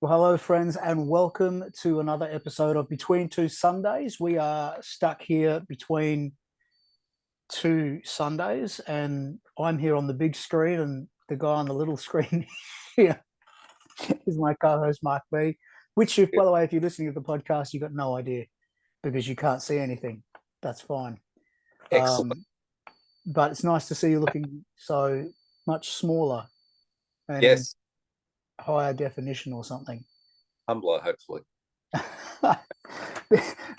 Well, hello, friends, and welcome to another episode of Between Two Sundays. We are stuck here between two Sundays, and I'm here on the big screen, and the guy on the little screen here is my co-host, Mark B. Which, by the way, if you're listening to the podcast, you've got no idea because you can't see anything. That's fine. Excellent. But it's nice to see you looking so much smaller and Yes. higher definition or something. Humbler, hopefully.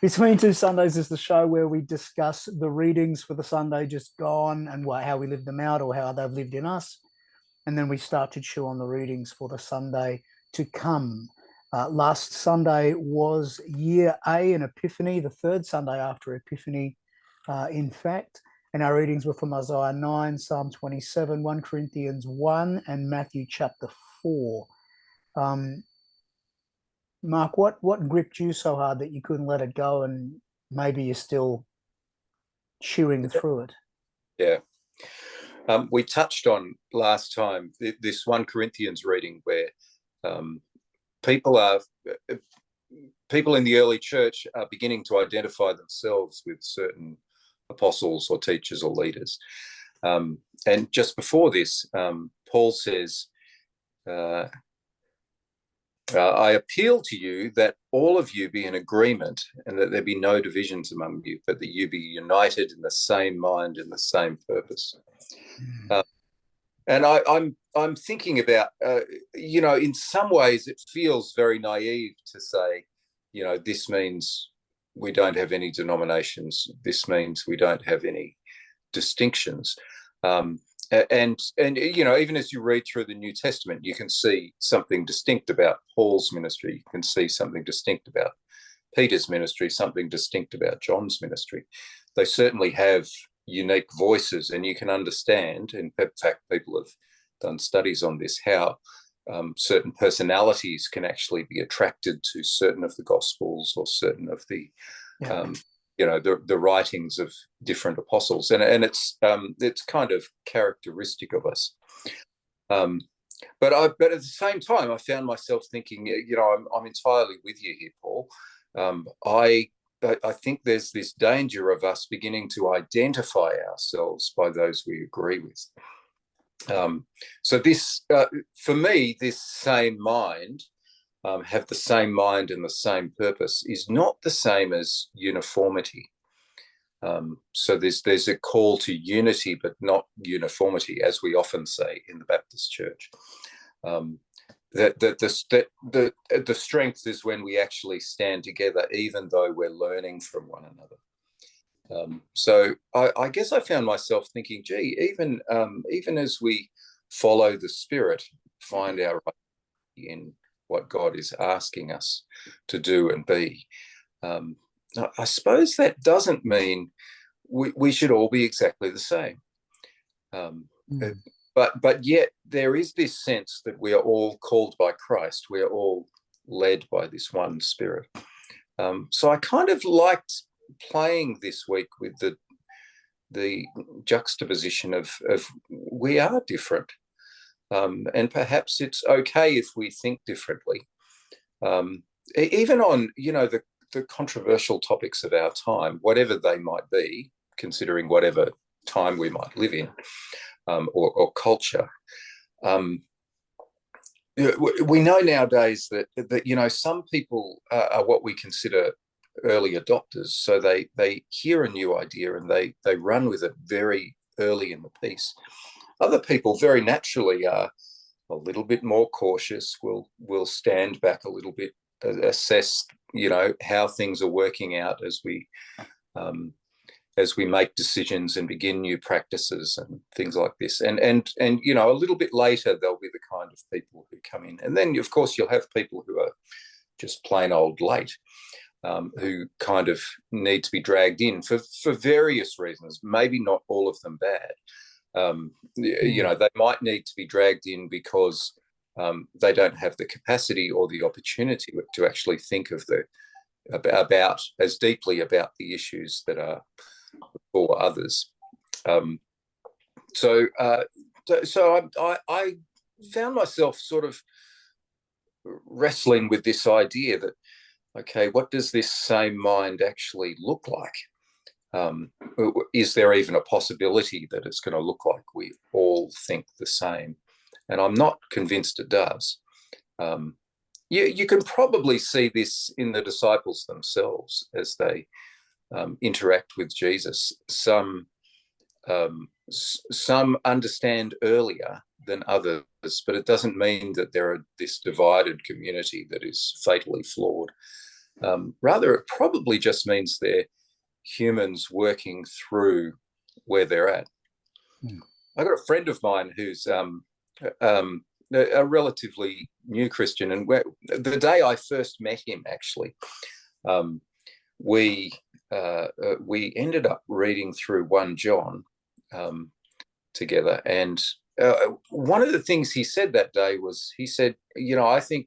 Between Two Sundays is the show where we discuss the readings for the Sunday just gone and how we lived them out or how they've lived in us. And then we start to chew on the readings for the Sunday to come. Last Sunday was Year A in Epiphany, the third Sunday after Epiphany, in fact. And our readings were from Isaiah 9, Psalm 27, 1 Corinthians 1, and Matthew chapter 4. Mark, what gripped you so hard that you couldn't let it go, and maybe you're still chewing through it? Yeah. We touched on last time this 1 Corinthians reading where people in the early church are beginning to identify themselves with certain apostles or teachers or leaders. And just before this, Paul says, I appeal to you that all of you be in agreement and that there be no divisions among you, but that you be united in the same mind and the same purpose. And I'm thinking about, in some ways it feels very naive to say, this means we don't have any denominations. This means we don't have any distinctions. And even as you read through the New Testament, you can see something distinct about Paul's ministry. You can see something distinct about Peter's ministry, something distinct about John's ministry. They certainly have unique voices, and you can understand, and in fact, people have done studies on this, how certain personalities can actually be attracted to certain of the Gospels or certain of the the writings of different apostles, and it's kind of characteristic of us. But at the same time, I found myself thinking, I'm entirely with you here, Paul. I think there's this danger of us beginning to identify ourselves by those we agree with. So this, for me, this same mind. Have the same mind and the same purpose is not the same as uniformity. So there's a call to unity, but not uniformity, as we often say in the Baptist Church. The strength is when we actually stand together, even though we're learning from one another. So I guess I found myself thinking, even as we follow the Spirit, find our identity in what God is asking us to do and be. I suppose that doesn't mean we should all be exactly the same. But yet there is this sense that we are all called by Christ. We are all led by this one Spirit. So I kind of liked playing this week with the juxtaposition of we are different. And perhaps it's okay if we think differently. Even on, the controversial topics of our time, whatever they might be, considering whatever time we might live in, or culture. We know nowadays that some people are what we consider early adopters. So they hear a new idea and they run with it very early in the piece. Other people very naturally are a little bit more cautious, will stand back a little bit, assess, how things are working out as we make decisions and begin new practices and things like this. And a little bit later, there'll be the kind of people who come in. And then, of course, you'll have people who are just plain old late, who kind of need to be dragged in for various reasons, maybe not all of them bad. They might need to be dragged in because they don't have the capacity or the opportunity to actually think about as deeply about the issues that are for others. So I found myself sort of wrestling with this idea that, okay, what does this same mind actually look like? Is there even a possibility that it's going to look like we all think the same? And I'm not convinced it does. You can probably see this in the disciples themselves as they interact with Jesus. Some understand earlier than others, but it doesn't mean that they're this divided community that is fatally flawed. Rather, it probably just means they're humans working through where they're at. I got a friend of mine who's a relatively new Christian, and the day I first met him, actually, we ended up reading through 1 John together, and one of the things he said that day was, he said, I think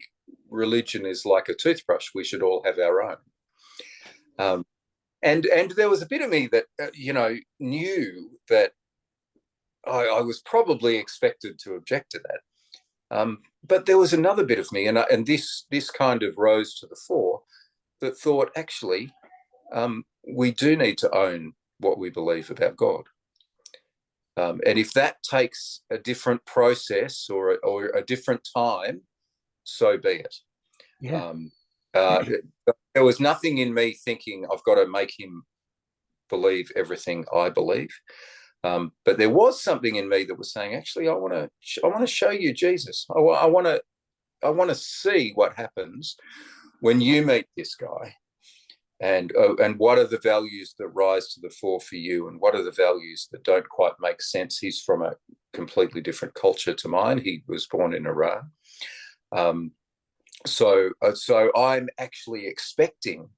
religion is like a toothbrush. We should all have our own. And there was a bit of me that, knew that I was probably expected to object to that. But there was another bit of me, and this kind of rose to the fore, that thought, actually, we do need to own what we believe about God. And if that takes a different process or a different time, so be it. Yeah. There was nothing in me thinking I've got to make him believe everything I believe. But there was something in me that was saying, actually, I want to show you Jesus. I want to see what happens when you meet this guy, and what are the values that rise to the fore for you, and what are the values that don't quite make sense. He's from a completely different culture to mine. He was born in Iran. So I'm actually expecting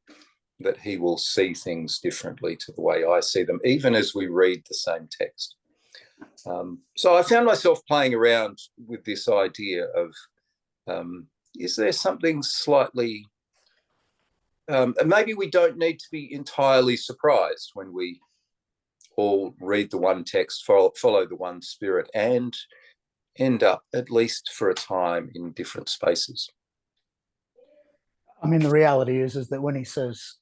that he will see things differently to the way I see them, even as we read the same text. So I found myself playing around with this idea of, is there something slightly, maybe we don't need to be entirely surprised when we all read the one text, follow the one spirit, and end up, at least for a time, in different spaces. I mean, the reality is that when he says,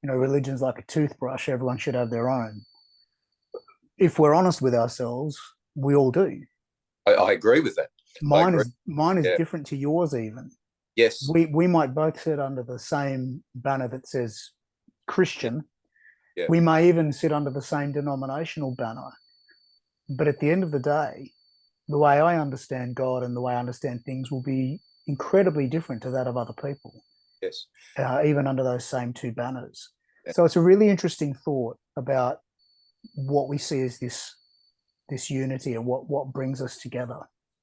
religion's like a toothbrush, everyone should have their own. If we're honest with ourselves, we all do. I agree with that. Mine is different to yours even. Yes. We might both sit under the same banner that says Christian. Yeah. We may even sit under the same denominational banner. But at the end of the day, the way I understand God and the way I understand things will be incredibly different to that of other people. Yes. Even under those same two banners. Yeah. So it's a really interesting thought about what we see as this unity and what brings us together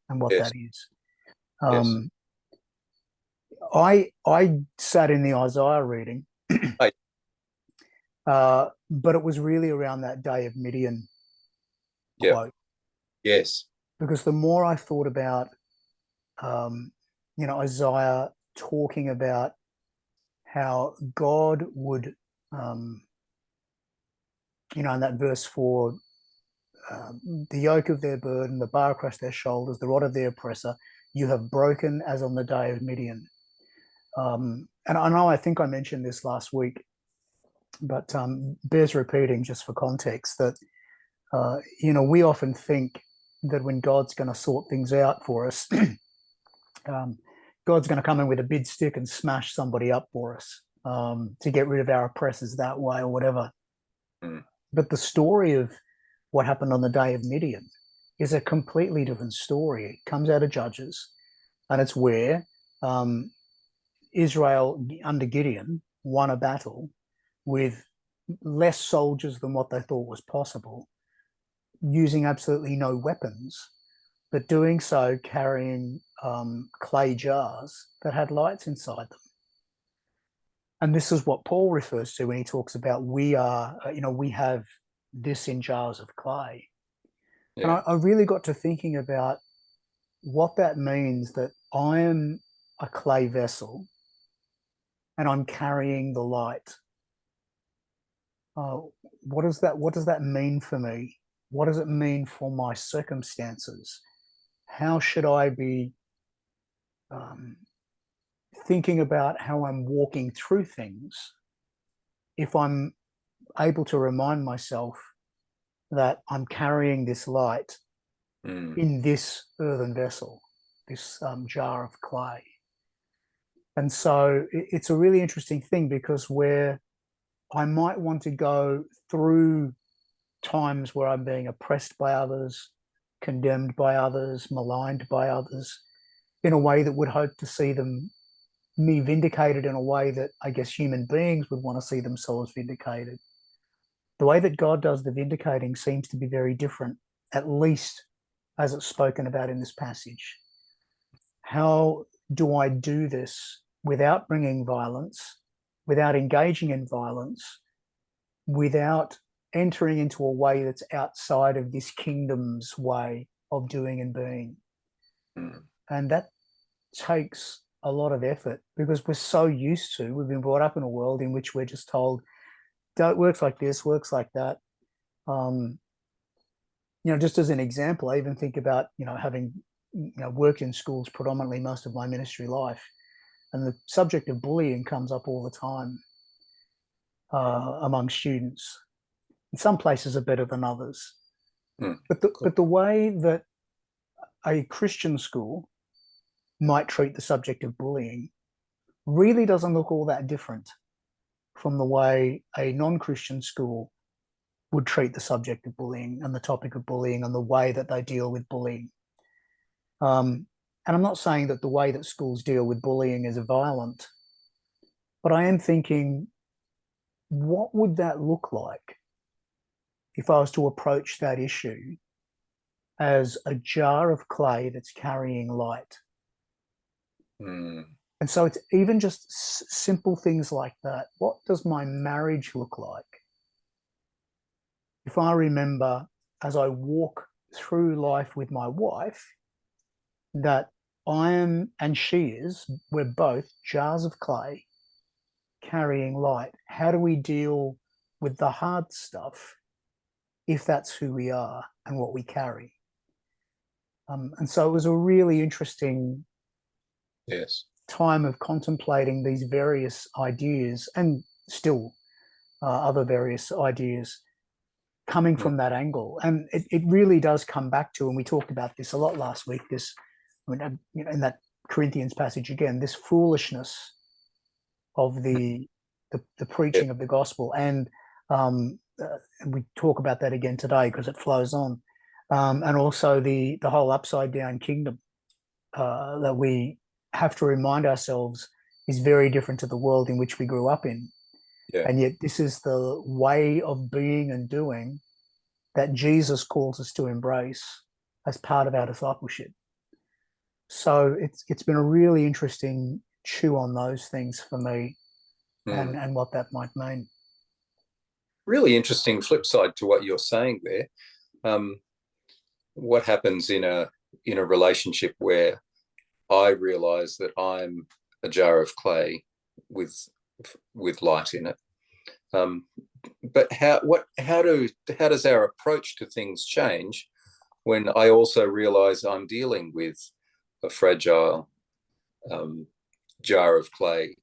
and what that is. I sat in the Isaiah reading, but it was really around that day of Midian quote. Yes. Because the more I thought about, Isaiah talking about how God would, in that verse 4, the yoke of their burden, the bar across their shoulders, the rod of their oppressor, you have broken as on the day of Midian. And I know I think I mentioned this last week, but bears repeating just for context that, we often think that when God's going to sort things out for us, God's going to come in with a big stick and smash somebody up for us to get rid of our oppressors that way or whatever. Mm. But the story of what happened on the day of Midian is a completely different story. It comes out of Judges, and it's where Israel under Gideon won a battle with less soldiers than what they thought was possible, using absolutely no weapons, but doing so carrying clay jars that had lights inside them. And this is what Paul refers to when he talks about we have this in jars of clay. Yeah. And I really got to thinking about what that means, that I am a clay vessel and I'm carrying the light. What does that mean for me? What does it mean for my circumstances? How should I be thinking about how I'm walking through things, if I'm able to remind myself that I'm carrying this light in this earthen vessel, this jar of clay. And so it's a really interesting thing, because where I might want to go through times where I'm being oppressed by others, condemned by others, maligned by others, in a way that would hope to see me vindicated in a way that I guess human beings would want to see themselves vindicated. The way that God does the vindicating seems to be very different, at least as it's spoken about in this passage. How do I do this without bringing violence, without engaging in violence, without entering into a way that's outside of this kingdom's way of doing and being? And that takes a lot of effort, because we're so used to, we've been brought up in a world in which we're just told, don't, works like this, works like that. Just as an example, I even think about, having, worked in schools predominantly most of my ministry life, and the subject of bullying comes up all the time among students. And some places are better than others. But the way that a Christian school might treat the subject of bullying really doesn't look all that different from the way a non-Christian school would treat the subject of bullying and the topic of bullying and the way that they deal with bullying. And I'm not saying that the way that schools deal with bullying is violent, but I am thinking, what would that look like if I was to approach that issue as a jar of clay that's carrying light? And so it's even just simple things like that. What does my marriage look like? If I remember, as I walk through life with my wife, that I am and she is, we're both jars of clay carrying light. How do we deal with the hard stuff if that's who we are and what we carry? And so it was a really interesting time of contemplating these various ideas, and still other various ideas coming from that angle. And it really does come back to, and we talked about this a lot last week, this, in that Corinthians passage again, this foolishness of the preaching of the gospel. And we talk about that again today because it flows on. And also the whole upside down kingdom that we have to remind ourselves is very different to the world in which we grew up in. And yet this is the way of being and doing that Jesus calls us to embrace as part of our discipleship. So it's been a really interesting chew on those things for me, and what that might mean. Really interesting flip side to what you're saying there. What happens in a relationship where I realize that I'm a jar of clay with light in it? But how does our approach to things change when I also realize I'm dealing with a fragile jar of clay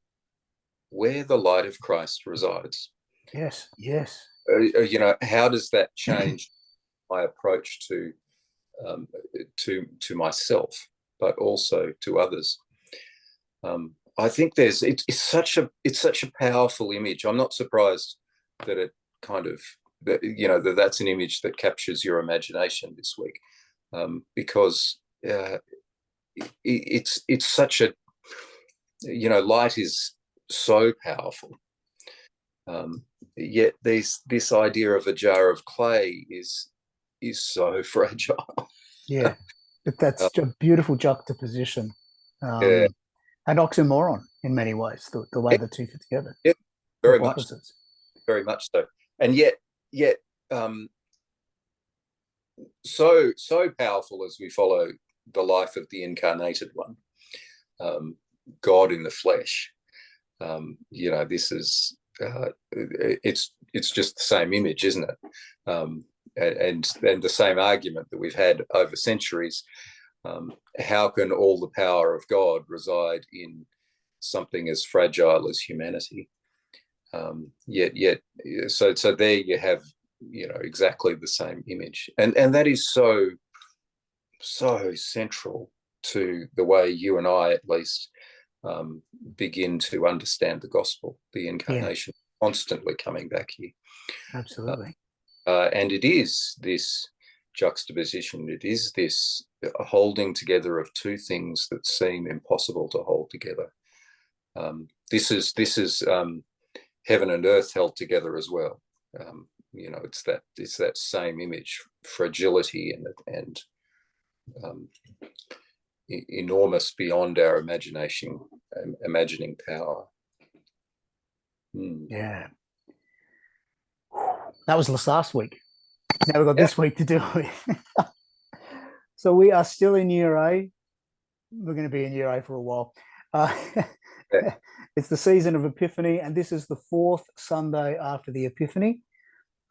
where the light of Christ resides? Yes. How does that change my approach to myself, but also to others? I think it's such a powerful image. I'm not surprised that it kind of that's an image that captures your imagination this week, because it's such a light is so powerful. Yet this idea of a jar of clay is so fragile. Yeah, but that's a beautiful juxtaposition. And oxymoron in many ways, the way the two fit together. Yeah, very much so. And yet so powerful as we follow the life of the incarnated one, God in the flesh. This is it's just the same image, isn't it? And the same argument that we've had over centuries. How can all the power of God reside in something as fragile as humanity. So there you have, exactly the same image, and that is so central to the way you and I, at least, begin to understand the gospel, the incarnation, constantly coming back here. Absolutely. And it is this juxtaposition, it is this holding together of two things that seem impossible to hold together. This is heaven and earth held together as well. It's that same image, fragility and enormous beyond our imagining power. Yeah. That was last week. Now we've got this week to deal with. So we are still in year A. We're going to be in year A for a while. It's the season of Epiphany, and this is the fourth Sunday after the Epiphany.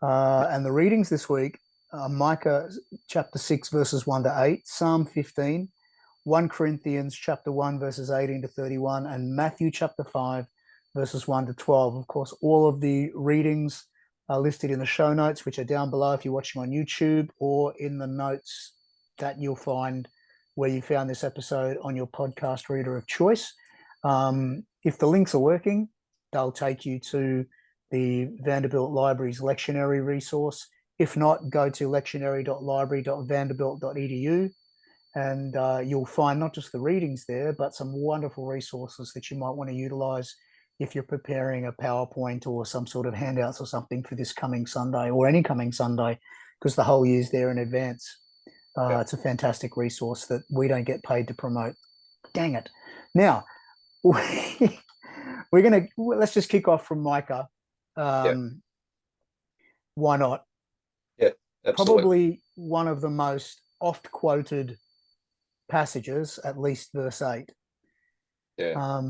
And the readings this week are Micah chapter 6, verses 1 to 8, Psalm 15, 1 Corinthians chapter 1, verses 18 to 31, and Matthew chapter 5, verses 1 to 12. Of course, all of the readings are listed in the show notes, which are down below if you're watching on YouTube, or in the notes that you'll find where you found this episode on your podcast reader of choice. If the links are working, they'll take you to the Vanderbilt Library's lectionary resource. If not, go to lectionary.library.vanderbilt.edu, and you'll find not just the readings there, but some wonderful resources that you might want to utilize if you're preparing a PowerPoint or some sort of handouts or something for this coming Sunday or any coming Sunday, because the whole year's there in advance. It's a fantastic resource that we don't get paid to promote. Dang it. Now, let's just kick off from Micah. Why not? Yeah, absolutely. Probably one of the most oft quoted passages, at least verse 8. Yeah.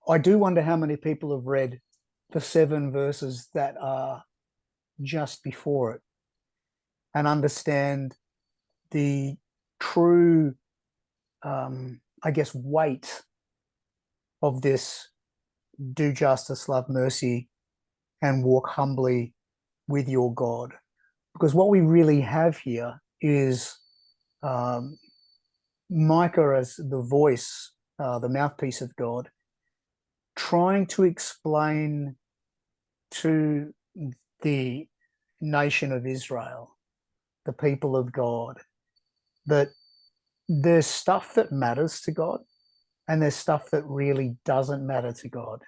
I do wonder how many people have read the 7 verses that are just before it and understand the true, weight of this: do justice, love mercy, and walk humbly with your God. Because what we really have here is Micah as the voice, the mouthpiece of God, trying to explain to the nation of Israel, the people of God, that there's stuff that matters to God and there's stuff that really doesn't matter to God.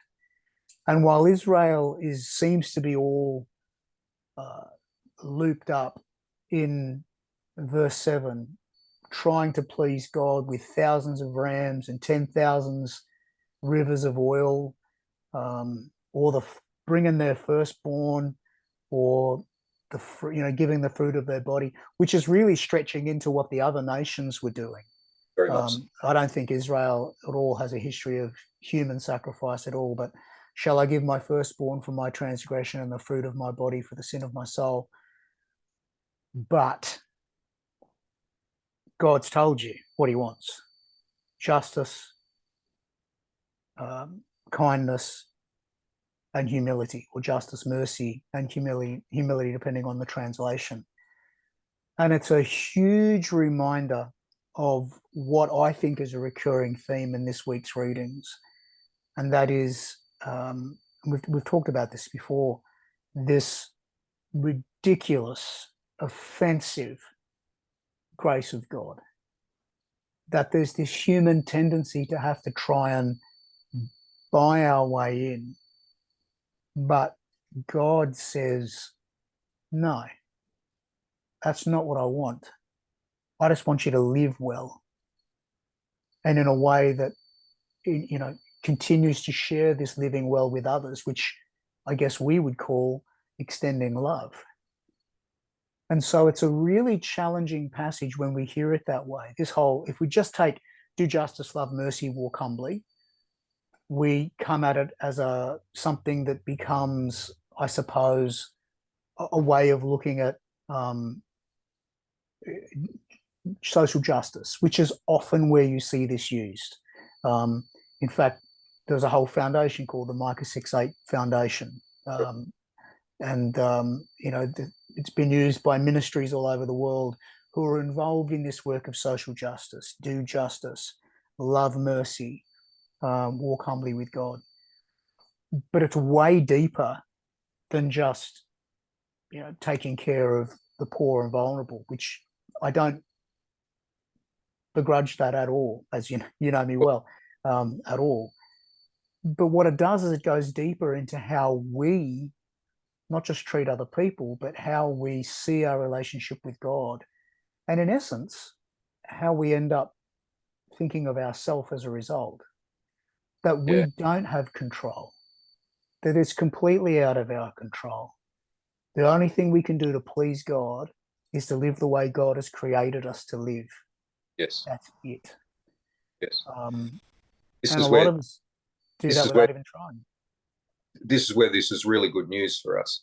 And while Israel seems to be all looped up in verse 7, trying to please God with thousands of rams and 10,000 rivers of oil, or bringing their firstborn, or giving the fruit of their body, which is really stretching into what the other nations were doing. Very much. I don't think Israel at all has a history of human sacrifice at all, but shall I give my firstborn for my transgression and the fruit of my body for the sin of my soul? But God's told you what he wants: justice, kindness, and humility, or justice, mercy, and humility, depending on the translation. And it's a huge reminder of what I think is a recurring theme in this week's readings, and that is, we've talked about this before, this ridiculous, offensive grace of God, that there's this human tendency to have to try and buy our way in. But God says, no, that's not what I want. I just want you to live well, and in a way that, continues to share this living well with others, which I guess we would call extending love. And so it's a really challenging passage when we hear it that way. If we just take do justice, love mercy, walk humbly, we come at it as something that becomes, I suppose, a way of looking at social justice, which is often where you see this used. In fact, there was a whole foundation called the Micah 6:8 Foundation. It's been used by ministries all over the world who are involved in this work of social justice, do justice, love mercy, walk humbly with God. But it's way deeper than just, taking care of the poor and vulnerable, which I don't begrudge that at all, as you know me well, at all. But what it does is it goes deeper into how we not just treat other people, but how we see our relationship with God. And in essence, how we end up thinking of ourselves as a result. That we don't have control, that it's completely out of our control. The only thing we can do to please God is to live the way God has created us to live. Yes. That's it. Yes. And This a is lot where of us do this that is without where even trying. this is where this is really good news for us.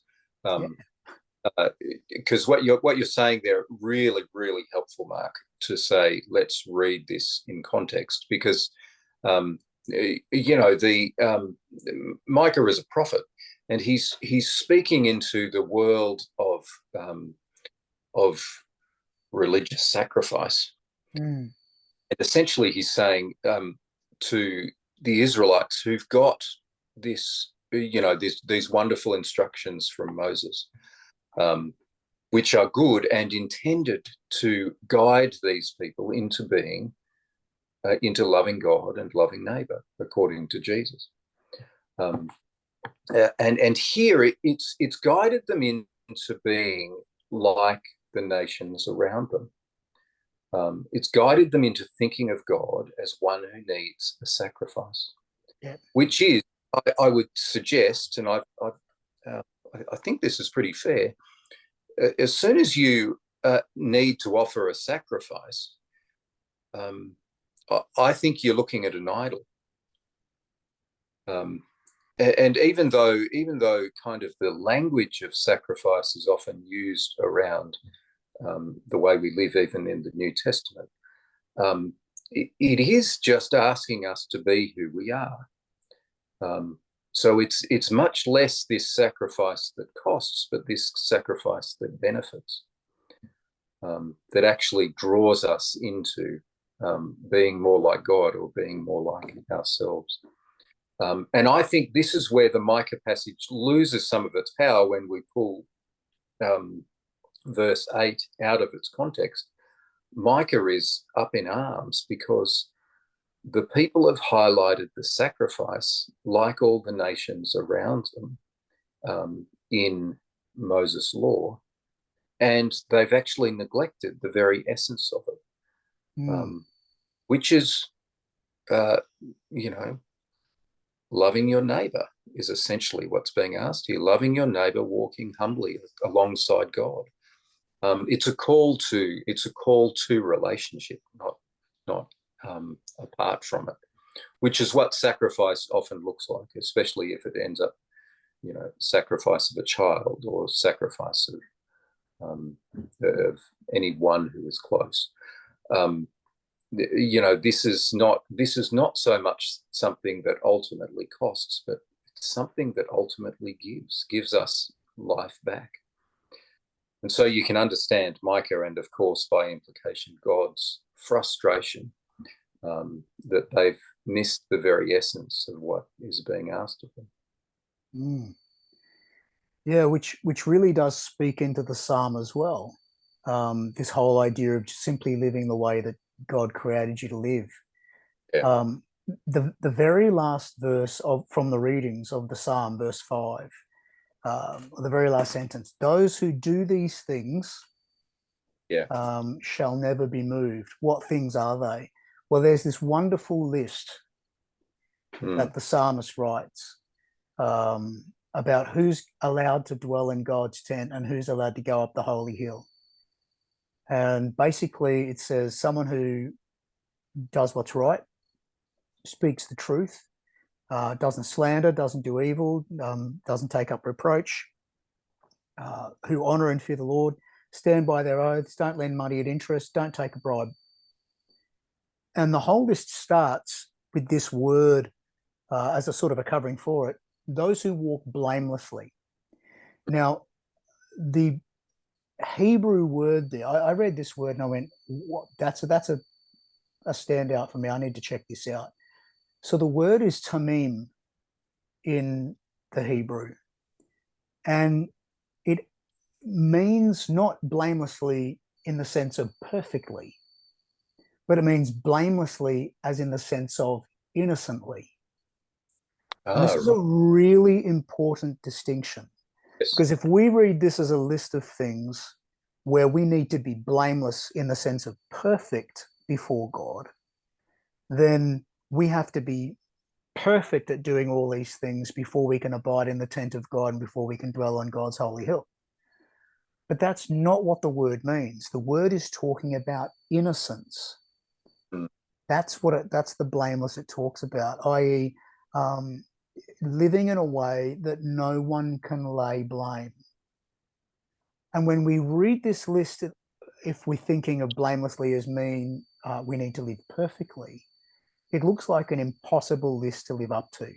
Because what you're saying there, really, really helpful, Mark, to say, let's read this in context, because Micah is a prophet, and he's speaking into the world of religious sacrifice. And essentially he's saying to the Israelites who've got this, these wonderful instructions from Moses, which are good and intended to guide these people into being, into loving God and loving neighbor, according to Jesus. And here it's guided them into being like the nations around them. It's guided them into thinking of God as one who needs a sacrifice, which is, I would suggest, and I think this is pretty fair, as soon as you need to offer a sacrifice, I think you're looking at an idol. And even though kind of the language of sacrifice is often used around the way we live, even in the New Testament, it is just asking us to be who we are. So it's much less this sacrifice that costs, but this sacrifice that benefits, that actually draws us into being more like God, or being more like ourselves. And I think this is where the Micah passage loses some of its power when we pull verse 8 out of its context. Micah is up in arms because the people have highlighted the sacrifice, like all the nations around them, in Moses' law, and they've actually neglected the very essence of it, which is, loving your neighbor is essentially what's being asked here. Loving your neighbor, walking humbly alongside God. It's a call to relationship, not apart from it, which is what sacrifice often looks like, especially if it ends up, sacrifice of a child, or sacrifice of anyone who is close. This is not so much something that ultimately costs, but it's something that ultimately gives us life back. And so you can understand Micah, and of course by implication God's frustration that they've missed the very essence of what is being asked of them. Yeah, which really does speak into the psalm as well. This whole idea of just simply living the way that God created you to live. The very last verse from the readings of the psalm, verse 5, the very last sentence: those who do these things shall never be moved. What things are they? Well, there's this wonderful list that the psalmist writes about who's allowed to dwell in God's tent and who's allowed to go up the holy hill. And basically it says someone who does what's right, speaks the truth, doesn't slander, doesn't do evil, doesn't take up reproach, who honor and fear the Lord, stand by their oaths, don't lend money at interest, don't take a bribe. And the whole list starts with this word as a sort of a covering for it, those who walk blamelessly. Now, the Hebrew word there, I read this word and I went, what? That's a standout for me. I need to check this out. So the word is tamim in the Hebrew, and it means not blamelessly in the sense of perfectly, but it means blamelessly as in the sense of innocently. And this is a Right. really important distinction, Yes. because if we read this as a list of things where we need to be blameless in the sense of perfect before God, then we have to be perfect at doing all these things before we can abide in the tent of God and before we can dwell on God's holy hill. But that's not what the word means. The word is talking about innocence. Mm. That's the blameless it talks about, i.e., living in a way that no one can lay blame. And when we read this list, if we're thinking of blamelessly as mean we need to live perfectly, it looks like an impossible list to live up to.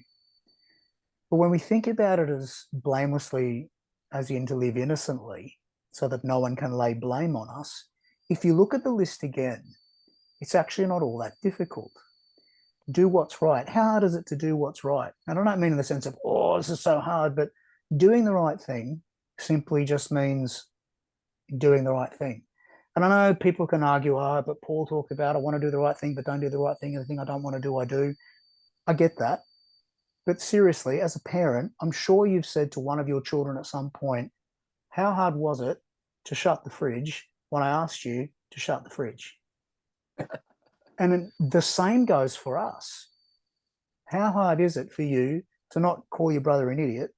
But when we think about it as blamelessly, as in to live innocently, so that no one can lay blame on us, if you look at the list again, it's actually not all that difficult. Do what's right. How hard is it to do what's right? And I don't mean in the sense of, oh, this is so hard, but doing the right thing simply just means doing the right thing. And I know people can argue, but Paul talked about, I want to do the right thing, but don't do the right thing. And the thing I don't want to do, I do. I get that. But seriously, as a parent, I'm sure you've said to one of your children at some point, how hard was it to shut the fridge when I asked you to shut the fridge? And the same goes for us. How hard is it for you to not call your brother an idiot?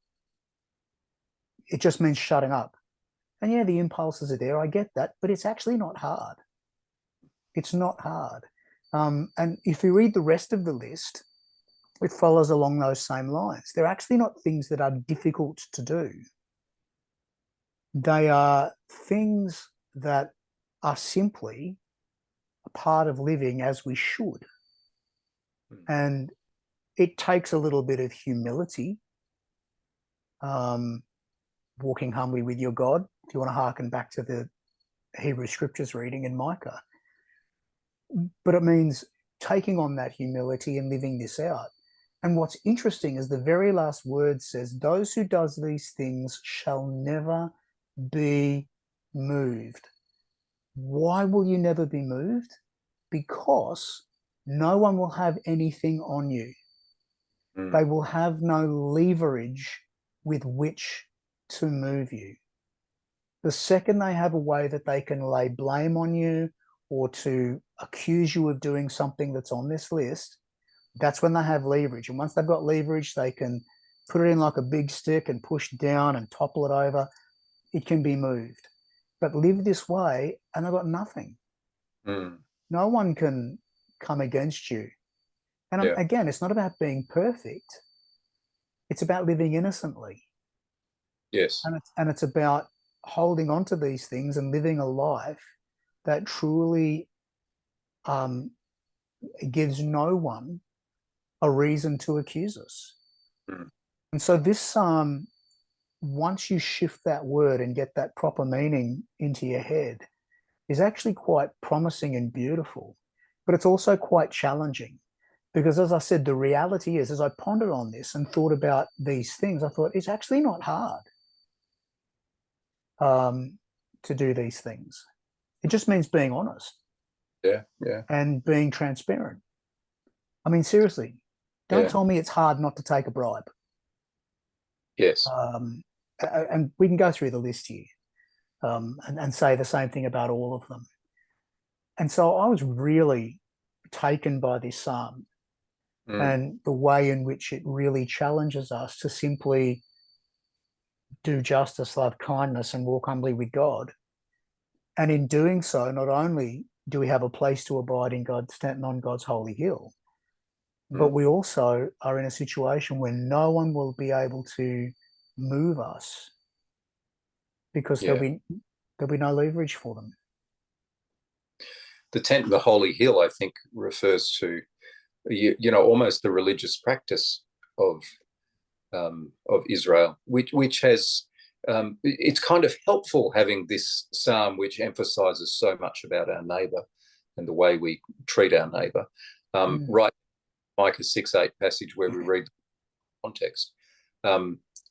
It just means shutting up. And yeah, the impulses are there. I get that, but it's actually not hard. It's not hard. And if you read the rest of the list, it follows along those same lines. They're actually not things that are difficult to do. They are things that are simply a part of living as we should. And it takes a little bit of humility, walking humbly with your God, if you want to hearken back to the Hebrew scriptures reading in Micah. But it means taking on that humility and living this out. And what's interesting is the very last word says, those who does these things shall never be moved. Why will you never be moved? Because no one will have anything on you. They will have no leverage with which to move you. The second they have a way that they can lay blame on you or to accuse you of doing something that's on this list, that's when they have leverage. And once they've got leverage, they can put it in like a big stick and push down and topple it over. It can be moved. But live this way and they've got nothing. No one can come against you. And again, it's not about being perfect. It's about living innocently. Yes. And it's about holding on to these things and living a life that truly gives no one a reason to accuse us. And so this psalm, once you shift that word and get that proper meaning into your head, is actually quite promising and beautiful, but it's also quite challenging. Because as I said, the reality is, as I pondered on this and thought about these things, I thought it's actually not hard to do these things. It just means being honest. Yeah. And being transparent. I mean, seriously, don't tell me it's hard not to take a bribe. Yes. And we can go through the list here and say the same thing about all of them. And so I was really taken by this psalm and the way in which it really challenges us to simply do justice, love kindness, and walk humbly with God. And in doing so, not only do we have a place to abide in God's tent and on God's holy hill, but we also are in a situation where no one will be able to move us because there'll be no leverage for them. The tent and the holy hill, I think, refers to, almost the religious practice of Israel, which has it's kind of helpful having this psalm which emphasizes so much about our neighbor and the way we treat our neighbor. Right, Micah 6:8 passage where we read the context.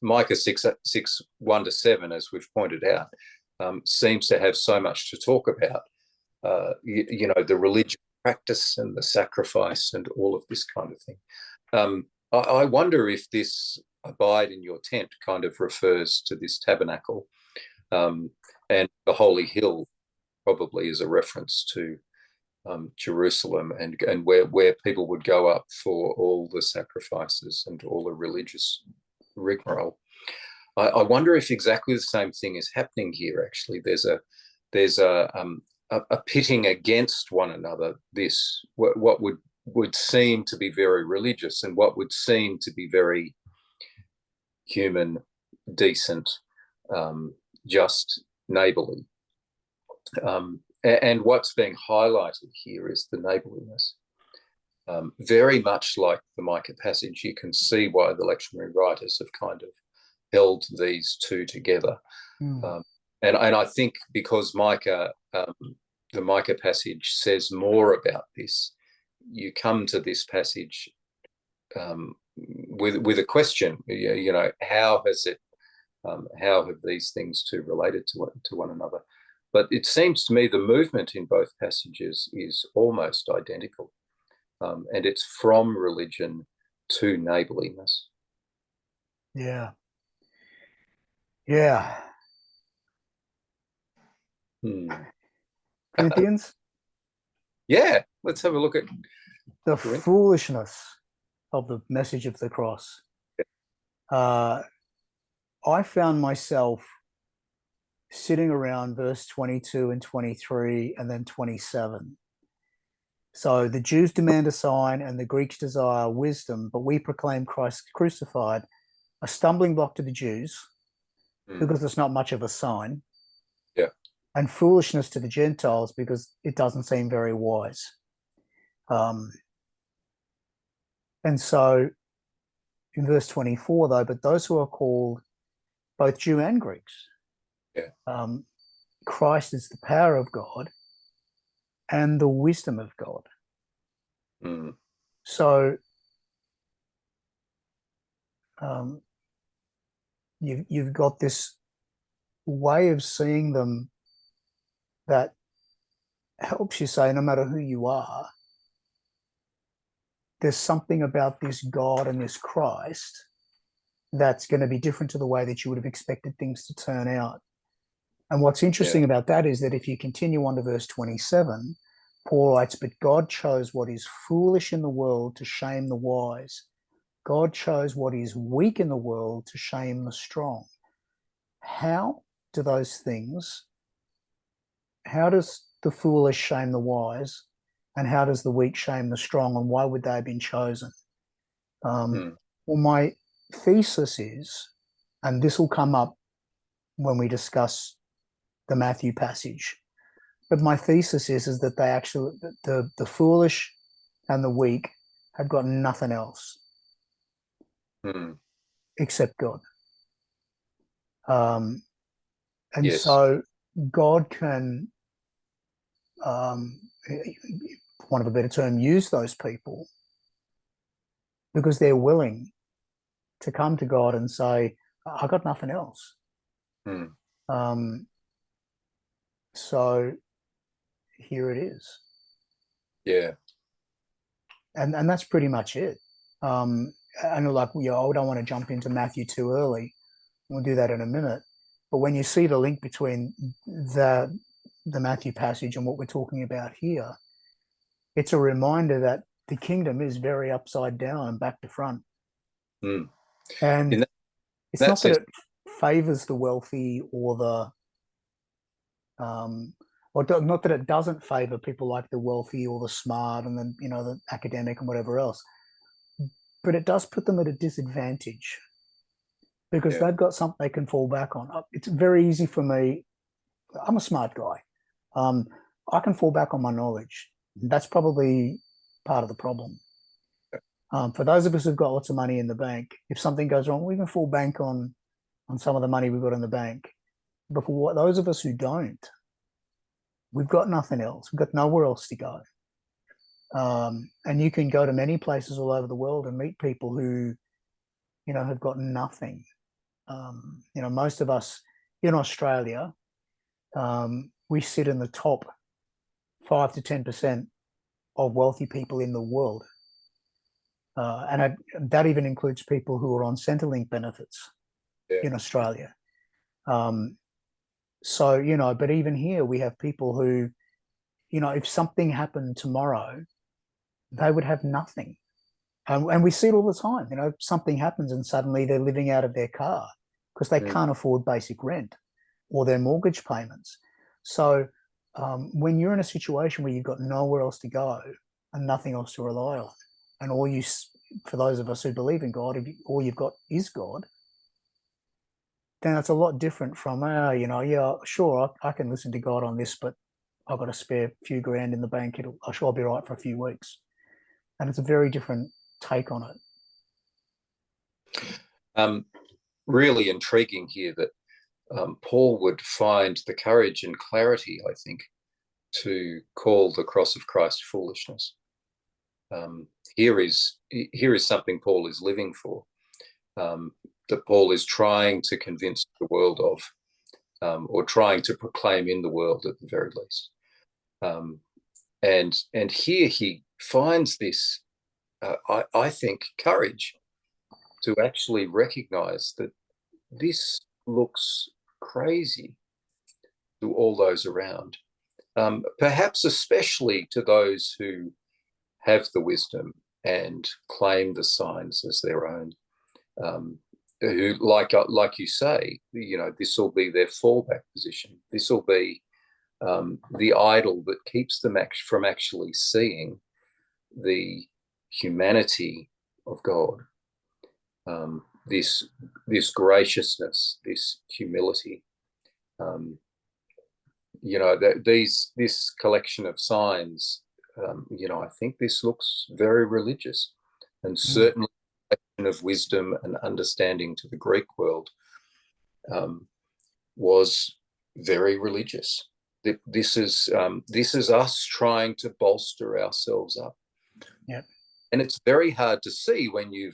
Micah 6:1-7, as we've pointed out, seems to have so much to talk about. You know, the religious practice and the sacrifice and all of this kind of thing. I wonder if this abide in your tent kind of refers to this tabernacle, and the holy hill probably is a reference to Jerusalem and where people would go up for all the sacrifices and all the religious rigmarole. I wonder if exactly the same thing is happening here. Actually, there's a pitting against one another. This what would seem to be very religious and what would seem to be very human, decent, just, neighbourly. And what's being highlighted here is the neighbourliness. Very much like the Micah passage, you can see why the lectionary writers have kind of held these two together. And I think because Micah, the Micah passage says more about this, you come to this passage with a question. You know, how have these two related to one another? But it seems to me the movement in both passages is almost identical, and it's from religion to neighbourliness. Yeah. Corinthians? Yeah, let's have a look at the foolishness of the message of the cross. I found myself sitting around verse 22 and 23 and then 27. So the Jews demand a sign and the Greeks desire wisdom, but we proclaim Christ crucified, a stumbling block to the Jews because it's not much of a sign, and foolishness to the Gentiles because it doesn't seem very wise. And so in verse 24, though, but those who are called both Jew and Greeks, Christ is the power of God and the wisdom of God. So you've got this way of seeing them that helps you say, no matter who you are, there's something about this God and this Christ that's going to be different to the way that you would have expected things to turn out. And what's interesting about that is that if you continue on to verse 27, Paul writes, but God chose what is foolish in the world to shame the wise. God chose what is weak in the world to shame the strong. How do those things, how does the foolish shame the wise, and how does the weak shame the strong, and why would they have been chosen? Well, my thesis is, and this will come up when we discuss the Matthew passage, but my thesis is that they actually, the foolish and the weak have got nothing else except God. And so God can, for want of a better term, use those people because they're willing to come to God and say, I got nothing else. So here it is. And that's pretty much it. And like, I don't want to jump into Matthew too early. We'll do that in a minute. But when you see the link between the Matthew passage and what we're talking about here, it's a reminder that the kingdom is very upside down and back to front. And it's not that it favors the wealthy or the not that it doesn't favor people like the wealthy or the smart and then, the academic and whatever else, but it does put them at a disadvantage because they've got something they can fall back on. It's very easy for me. I'm a smart guy. I can fall back on my knowledge. That's probably part of the problem. For those of us who've got lots of money in the bank, if something goes wrong, we can fall bank on some of the money we've got in the bank. But for those of us who don't, we've got nothing else. We've got nowhere else to go. And you can go to many places all over the world and meet people who, have got nothing. Most of us in Australia, we sit in the top 5 to 10% of wealthy people in the world. And that even includes people who are on Centrelink benefits in Australia. But even here we have people who, if something happened tomorrow, they would have nothing. And we see it all the time. Something happens and suddenly they're living out of their car because they can't afford basic rent or their mortgage payments. So when you're in a situation where you've got nowhere else to go and nothing else to rely on, and for those of us who believe in God, all you've got is God, then it's a lot different from, sure, I can listen to God on this, but I've got a spare few grand in the bank. I'll be right for a few weeks. And it's a very different take on it. Really intriguing here that Paul would find the courage and clarity, I think, to call the cross of Christ foolishness. Here is something Paul is living for, that Paul is trying to convince the world of, or trying to proclaim in the world at the very least. And here he finds this, I think, courage to actually recognize that this looks crazy to all those around, perhaps especially to those who have the wisdom and claim the signs as their own, who, like you say, this will be their fallback position. This will be the idol that keeps them from actually seeing the humanity of God, this graciousness, this humility. This collection of signs, I think this looks very religious, and certainly of wisdom and understanding to the Greek world was very religious. This is us trying to bolster ourselves up. Yeah. And it's very hard to see when you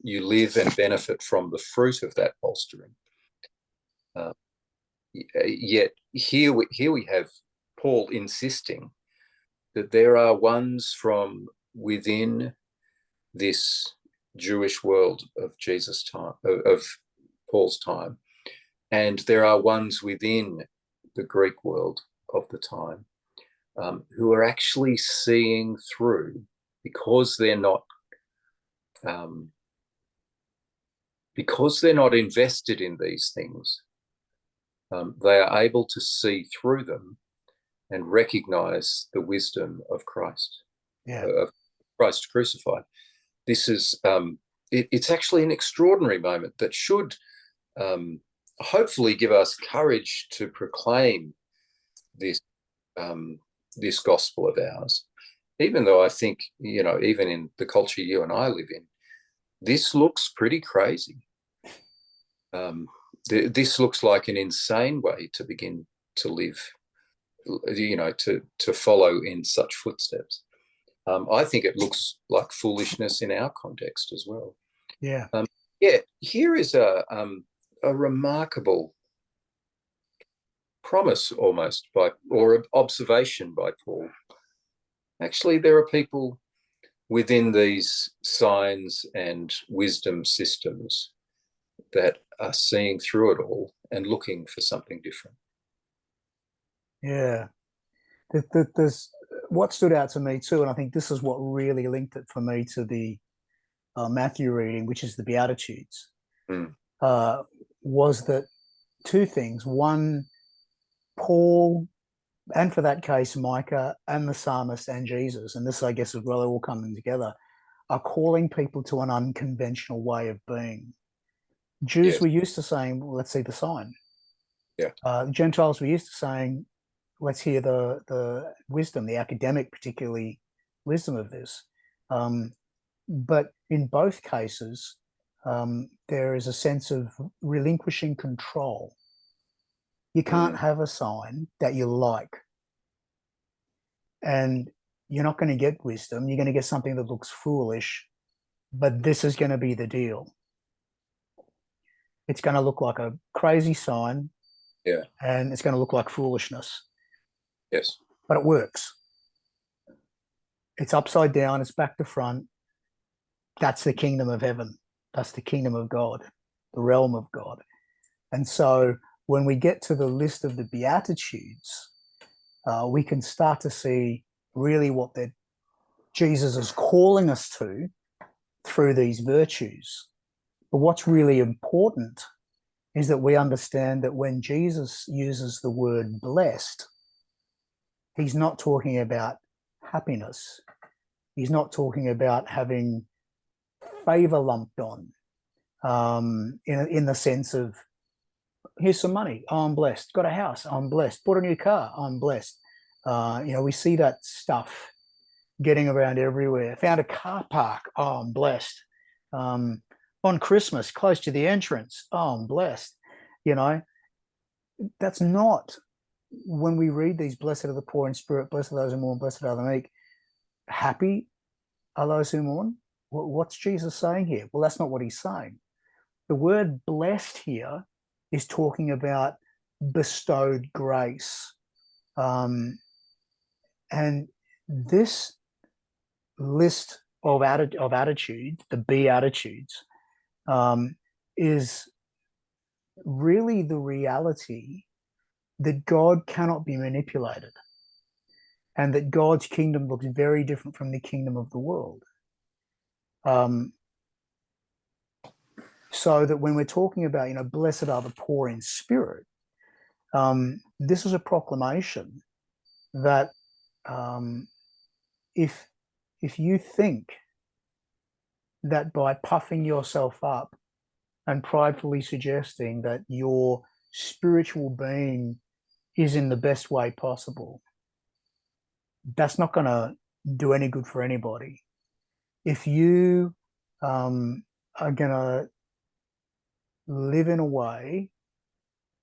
live and benefit from the fruit of that bolstering. Yet here we have Paul insisting that there are ones from within this Jewish world of Jesus' time, of Paul's time, and there are ones within the Greek world of the time who are actually seeing through, because they're not invested in these things. They are able to see through them and recognize the wisdom of Christ, of Christ crucified. This is it's actually an extraordinary moment that should hopefully give us courage to proclaim this this gospel of ours, even though I think, even in the culture you and I live in, this looks pretty crazy. This looks like an insane way to begin to live, to follow in such footsteps. I think it looks like foolishness in our context as well. Yeah. Here is a remarkable promise almost or observation by Paul. Actually, there are people within these signs and wisdom systems that are seeing through it all and looking for something different. Yeah. There's what stood out to me too, and I think this is what really linked it for me to the Matthew reading, which is the Beatitudes, was that two things. One, Paul, and for that case, Micah and the psalmist and Jesus, and this, I guess, is really all coming together, are calling people to an unconventional way of being. Jews were used to saying, well, let's see the sign. Gentiles were used to saying, let's hear the wisdom, the academic, particularly wisdom of this. But in both cases, there is a sense of relinquishing control. You can't have a sign that you like, and you're not going to get wisdom. You're going to get something that looks foolish, but this is going to be the deal. It's going to look like a crazy sign, Yeah. and it's going to look like foolishness. Yes. But it works. It's upside down. It's back to front. That's the kingdom of heaven. That's the kingdom of God, the realm of God. And so when we get to the list of the Beatitudes, we can start to see really what Jesus is calling us to through these virtues. But what's really important is that we understand that when Jesus uses the word blessed, he's not talking about happiness. He's not talking about having favor lumped on, in the sense of, here's some money, oh, I'm blessed. Got a house, I'm blessed. Bought a new car, I'm blessed. We see that stuff getting around everywhere. Found a car park, oh, I'm blessed. On Christmas, close to the entrance, oh, I'm blessed. That's not, when we read these, blessed are the poor in spirit, blessed are those who mourn, blessed are the meek, happy are those who mourn. What's Jesus saying here? Well, that's not what he's saying. The word blessed here is talking about bestowed grace. And this list of attitudes, the Beatitudes, is really the reality that God cannot be manipulated, and that God's kingdom looks very different from the kingdom of the world. So that when we're talking about, blessed are the poor in spirit, this is a proclamation that if you think that by puffing yourself up and pridefully suggesting that your spiritual being is in the best way possible, that's not going to do any good for anybody. If you are going to live in a way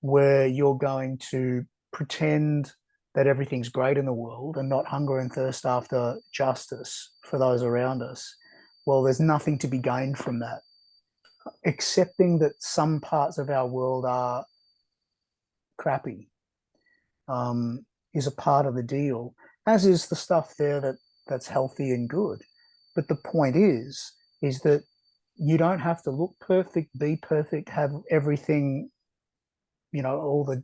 where you're going to pretend that everything's great in the world and not hunger and thirst after justice for those around us, well, there's nothing to be gained from that. Accepting that some parts of our world are crappy is a part of the deal, as is the stuff there that's healthy and good. But the point is that you don't have to look perfect, be perfect, have everything, all the,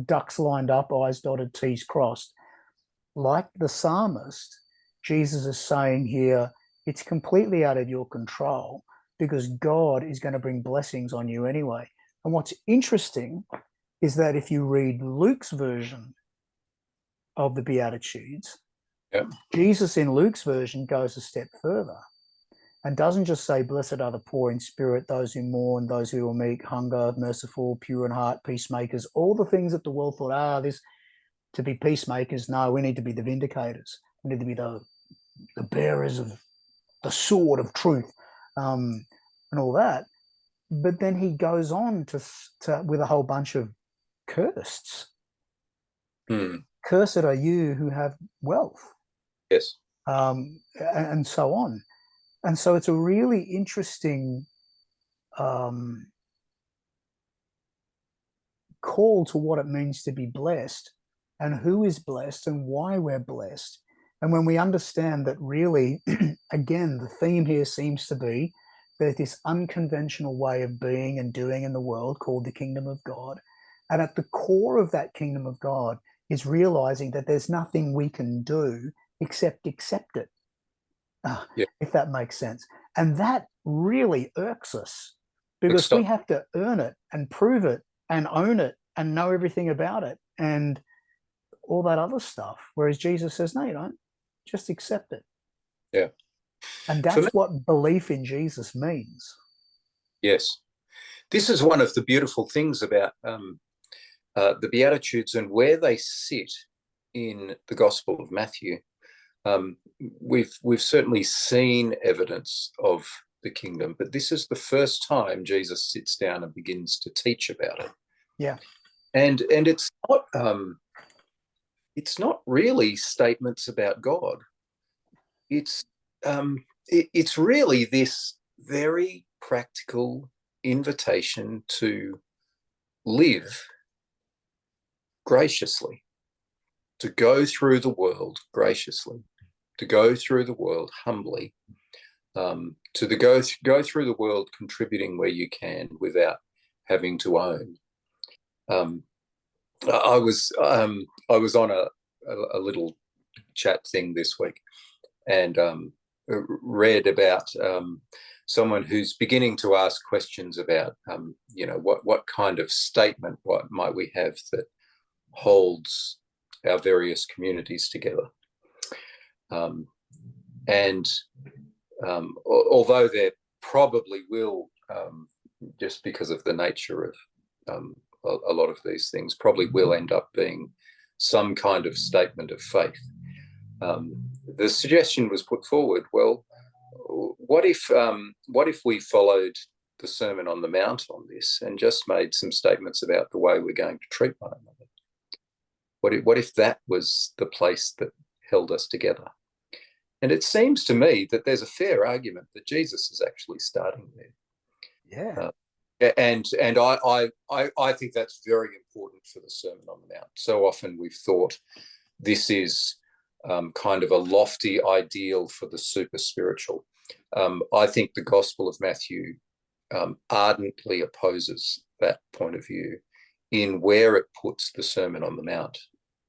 ducks lined up, I's dotted, T's crossed. Like the psalmist, Jesus is saying here, it's completely out of your control, because God is going to bring blessings on you anyway. And what's interesting is that if you read Luke's version of the Beatitudes, Jesus in Luke's version goes a step further and doesn't just say, blessed are the poor in spirit, those who mourn, those who are meek, hunger, merciful, pure in heart, peacemakers, all the things that the world thought, this to be peacemakers. No, we need to be the vindicators. We need to be the bearers of the sword of truth, and all that. But then he goes on to with a whole bunch of cursed. Cursed are you who have wealth. Yes. And so on. And so it's a really interesting call to what it means to be blessed, and who is blessed, and why we're blessed. And when we understand that, really, again, the theme here seems to be there's this unconventional way of being and doing in the world called the kingdom of God. And at the core of that kingdom of God is realizing that there's nothing we can do except accept it, if that makes sense. And that really irks us, because we have to earn it and prove it and own it and know everything about it and all that other stuff. Whereas Jesus says, no, you don't. Just accept it. Yeah. And that's what belief in Jesus means. Yes. This is one of the beautiful things about the Beatitudes and where they sit in the Gospel of Matthew. We've certainly seen evidence of the kingdom, but this is the first time Jesus sits down and begins to teach about it. Yeah. And it's not really statements about God. It's really this very practical invitation to live graciously, to go through the world graciously, to go through the world humbly, to go through the world contributing where you can without having to own. I was on a little chat thing this week, and read about someone who's beginning to ask questions about, what kind of statement what might we have that holds our various communities together. And although there probably will, just because of the nature of a lot of these things, probably will end up being some kind of statement of faith. The suggestion was put forward, well, what if we followed the Sermon on the Mount on this and just made some statements about the way we're going to treat one another? What if that was the place that held us together? And it seems to me that there's a fair argument that Jesus is actually starting there. Yeah. And I think that's very important for the Sermon on the Mount. So often we've thought this is kind of a lofty ideal for the super spiritual. I think the Gospel of Matthew ardently opposes that point of view in where it puts the Sermon on the Mount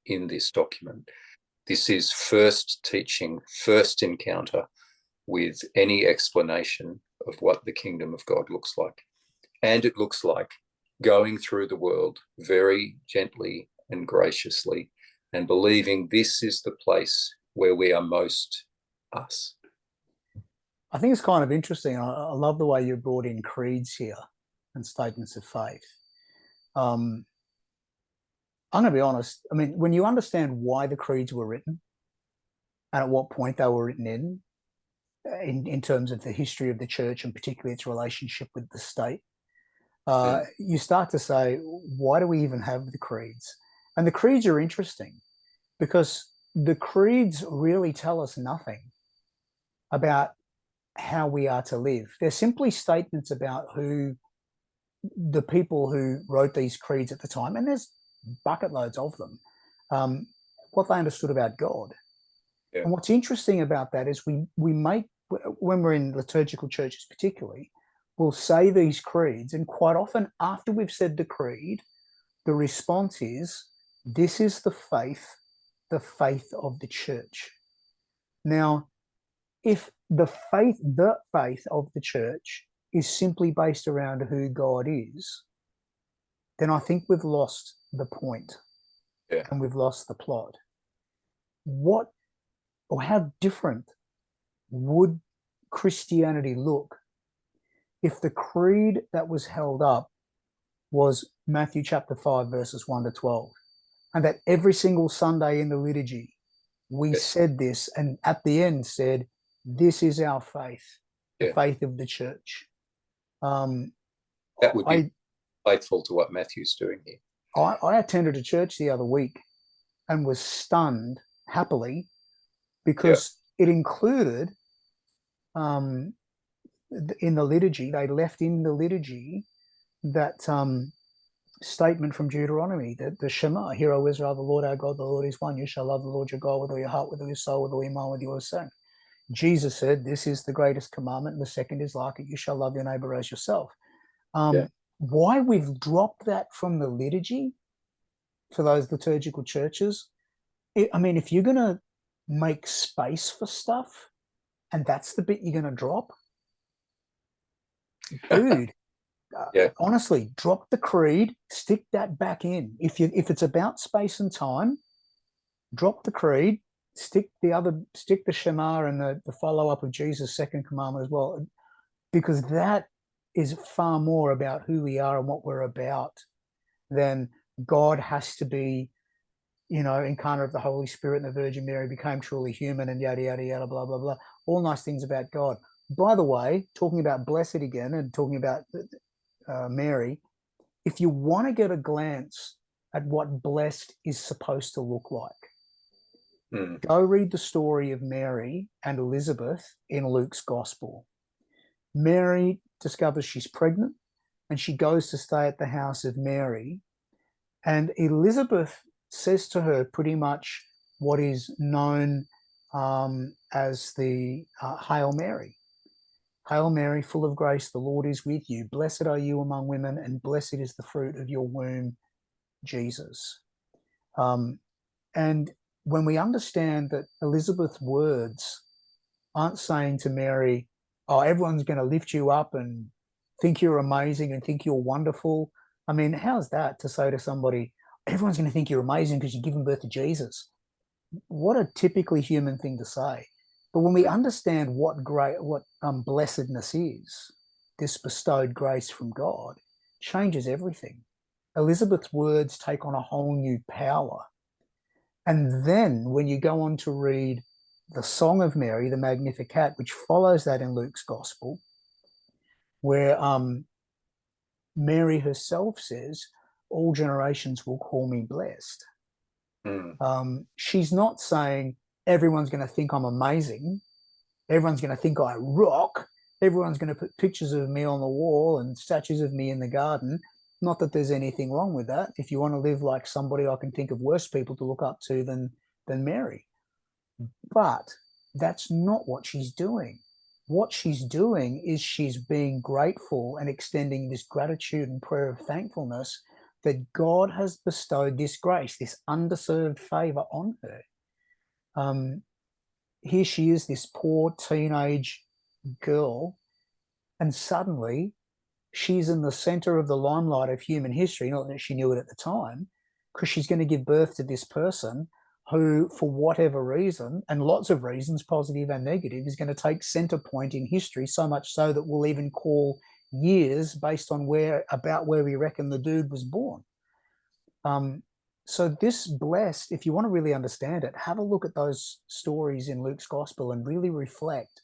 in this document. This is first teaching, first encounter with any explanation of what the kingdom of God looks like. And it looks like going through the world very gently and graciously and believing this is the place where we are most us. I think it's kind of interesting. I love the way you brought in creeds here and statements of faith. I'm going to be honest. I mean, when you understand why the creeds were written and at what point they were written in terms of the history of the church and particularly its relationship with the state, you start to say, why do we even have the creeds? And the creeds are interesting because the creeds really tell us nothing about how we are to live. They're simply statements about who the people who wrote these creeds at the time, and there's bucket loads of them, what they understood about God. Yeah. And what's interesting about that is we make, when we're in liturgical churches particularly, we'll say these creeds, and quite often after we've said the creed, the response is, this is the faith of the church. Now, if the faith of the church is simply based around who God is, then I think we've lost the point. Yeah. And we've lost the plot. What or how different would Christianity look if the creed that was held up was Matthew chapter 5, verses 1 to 12, and that every single Sunday in the liturgy we said this, and at the end said, this is our faith, the faith of the church. That would be faithful to what Matthew's doing here. I attended a church the other week and was stunned, happily, because it included in the liturgy, they left in the liturgy that statement from Deuteronomy, that the Shema, hear, O Israel, the Lord our God, the Lord is one. You shall love the Lord your God with all your heart, with all your soul, with all your mind, with your strength. Jesus said, this is the greatest commandment. And the second is like it. You shall love your neighbor as yourself. Why we've dropped that from the liturgy for those liturgical churches? I mean, if you're going to make space for stuff and that's the bit you're going to drop, dude, honestly, drop the creed, stick that back in. If it's about space and time, drop the creed, stick the Shema and the follow-up of Jesus' second commandment as well, because that is far more about who we are and what we're about than God has to be encounter of the Holy Spirit and the Virgin Mary, became truly human, and yada, yada, yada, blah, blah, blah. All nice things about God. By the way, talking about blessed again and talking about Mary, if you want to get a glance at what blessed is supposed to look like, go read the story of Mary and Elizabeth in Luke's Gospel. Mary discovers she's pregnant and she goes to stay at the house of Mary. And Elizabeth says to her pretty much what is known as the Hail Mary. Hail Mary, full of grace, the Lord is with you. Blessed are you among women, and blessed is the fruit of your womb, Jesus. And when we understand that Elizabeth's words aren't saying to Mary, oh, everyone's going to lift you up and think you're amazing and think you're wonderful. I mean, how's that to say to somebody, everyone's going to think you're amazing because you're giving birth to Jesus? What a typically human thing to say. But when we understand what blessedness is, this bestowed grace from God, changes everything. Elizabeth's words take on a whole new power. And then when you go on to read the Song of Mary, the Magnificat, which follows that in Luke's Gospel, where Mary herself says, all generations will call me blessed. She's not saying everyone's going to think I'm amazing. Everyone's going to think I rock. Everyone's going to put pictures of me on the wall and statues of me in the garden. Not that there's anything wrong with that. If you want to live like somebody, I can think of worse people to look up to than Mary. But that's not what she's doing. What she's doing is she's being grateful and extending this gratitude and prayer of thankfulness that God has bestowed this grace, this undeserved favor on her. Here she is, this poor teenage girl, and suddenly she's in the center of the limelight of human history, not that she knew it at the time, because she's going to give birth to this person who, for whatever reason, and lots of reasons, positive and negative, is going to take center point in history, so much so that we'll even call years based on where we reckon the dude was born. So this blessed, if you want to really understand it, have a look at those stories in Luke's Gospel and really reflect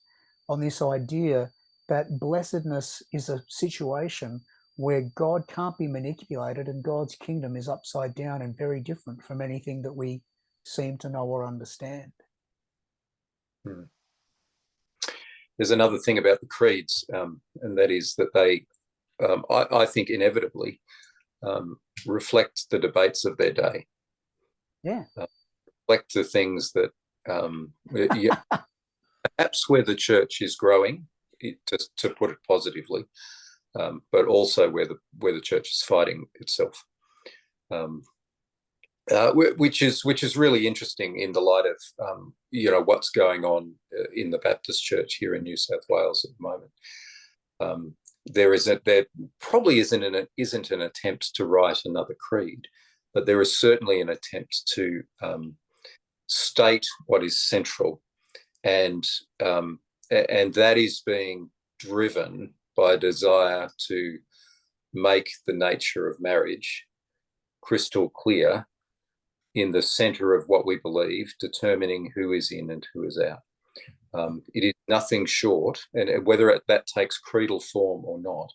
on this idea that blessedness is a situation where God can't be manipulated and God's kingdom is upside down and very different from anything that we seem to know or understand. There's another thing about the creeds, and that is that they, I think, inevitably reflect the debates of their day. Yeah. Reflect the things that perhaps where the church is growing, to put it positively, but also where the church is fighting itself, which is really interesting in the light of what's going on in the Baptist Church here in New South Wales at the moment. There probably isn't an attempt to write another creed, but there is certainly an attempt to state what is central, and that is being driven by a desire to make the nature of marriage crystal clear in the center of what we believe, determining who is in and who is out. It is nothing short, and whether that takes creedal form or not,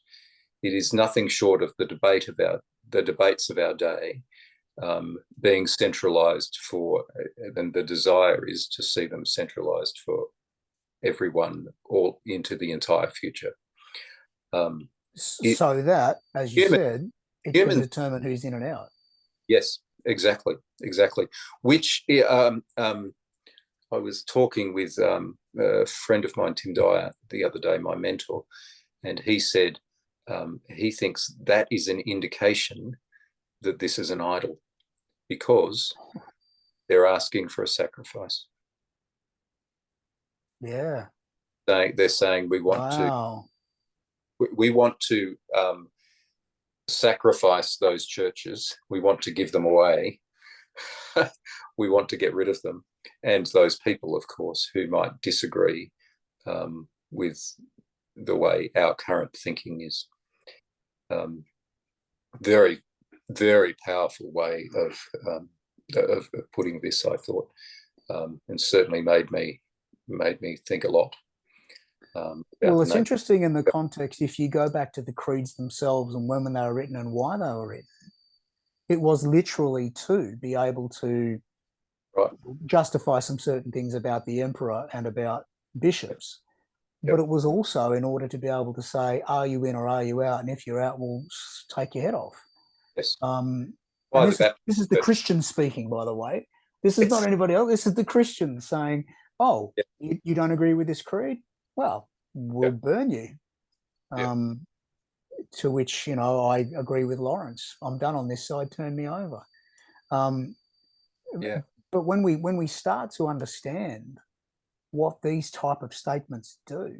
it is nothing short of the debates of our day being centralized and the desire is to see them centralized for everyone, all into the entire future. So that, as you said, it can determine who's in and out. Yes, exactly. Which I was talking with a friend of mine, Tim Dyer, the other day, my mentor, and he said he thinks that is an indication that this is an idol, because they're asking for a sacrifice. Yeah. They're saying we want to sacrifice those churches. We want to give them away. We want to get rid of them. And those people, of course, who might disagree with the way our current thinking is. Very, very powerful way of putting this, I thought, and certainly made me think a lot. Well, it's interesting in the context, if you go back to the creeds themselves and when they were written and why they were written, it was literally to be able to justify some certain things about the emperor and about bishops. But it was also in order to be able to say, are you in or are you out? And if you're out, we'll take your head off. Yes. This is the Christian speaking, by the way. This is not anybody else. This is the Christian saying, oh, you don't agree with this creed? Well, we'll burn you. To which, I agree with Lawrence. I'm done on this side, turn me over. But when we start to understand what these type of statements do,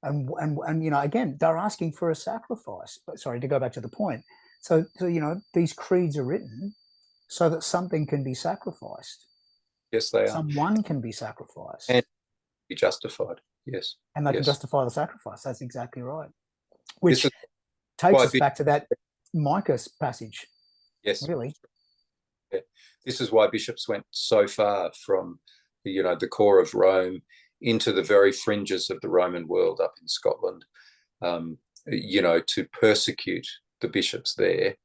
and again, they're asking for a sacrifice. But sorry, to go back to the point. So these creeds are written so that something can be sacrificed. Yes, they are. Someone can be sacrificed and be justified. Yes, and they can justify the sacrifice. That's exactly right. Which takes us back to that Micah passage. Yes, really. Yeah. This is why bishops went so far from the core of Rome into the very fringes of the Roman world up in Scotland, to persecute the bishops there,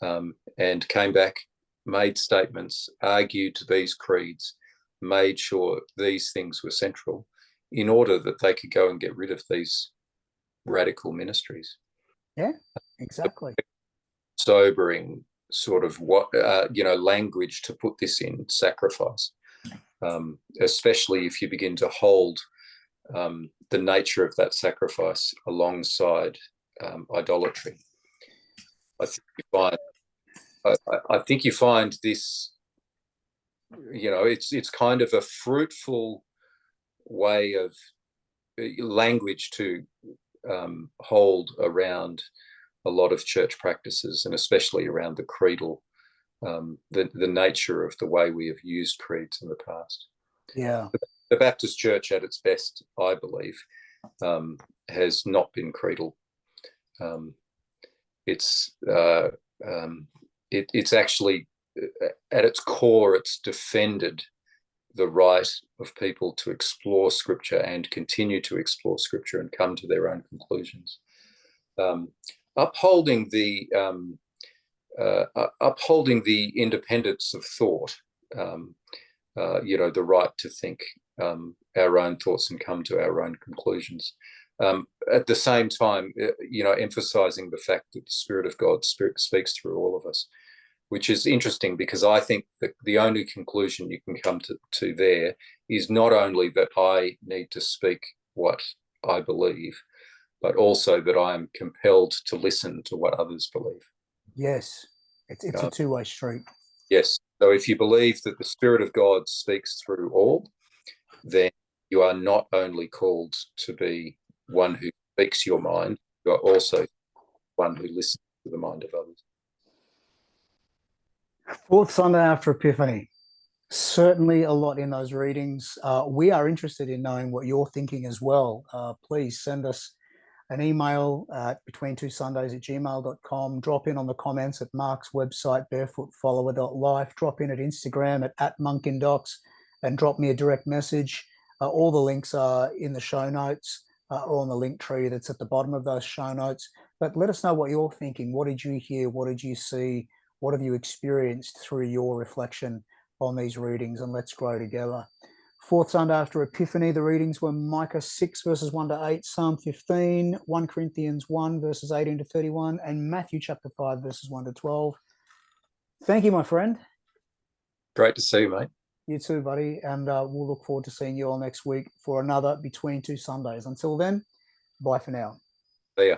and came back, made statements, argued these creeds, made sure these things were central in order that they could go and get rid of these radical ministries. Yeah, exactly. Sobering sort of language to put this in, sacrifice, especially if you begin to hold the nature of that sacrifice alongside idolatry. I think you find this, it's kind of a fruitful way of language to hold around a lot of church practices, and especially around the creedal, the nature of the way we have used creeds in the past. Yeah. The Baptist Church at its best, I believe, has not been creedal. It's actually, at its core, it's defended the right of people to explore Scripture and continue to explore Scripture and come to their own conclusions. Upholding the independence of thought, the right to think our own thoughts and come to our own conclusions. At the same time, emphasizing the fact that the Spirit of God speaks through all of us, which is interesting because I think that the only conclusion you can come to there is not only that I need to speak what I believe, but also that I am compelled to listen to what others believe. Yes, it's a two-way street. Yes. So if you believe that the Spirit of God speaks through all, then you are not only called to be one who speaks your mind, you are also one who listens to the mind of others. Fourth Sunday after Epiphany. Certainly a lot in those readings. We are interested in knowing what you're thinking as well. Please send us an email at between2sundays@gmail.com. Drop in on the comments at Mark's website, barefootfollower.life. Drop in at Instagram at monkindocs, and drop me a direct message. All the links are in the show notes or on the link tree that's at the bottom of those show notes. But let us know what you're thinking. What did you hear? What did you see? What have you experienced through your reflection on these readings? And let's grow together. Fourth Sunday after Epiphany, the readings were Micah 6 verses 1 to 8, Psalm 15, 1 Corinthians 1 verses 18 to 31, and Matthew chapter 5 verses 1 to 12. Thank you, my friend. Great to see you, mate. You too, buddy. And we'll look forward to seeing you all next week for another Between Two Sundays. Until then, bye for now. See ya.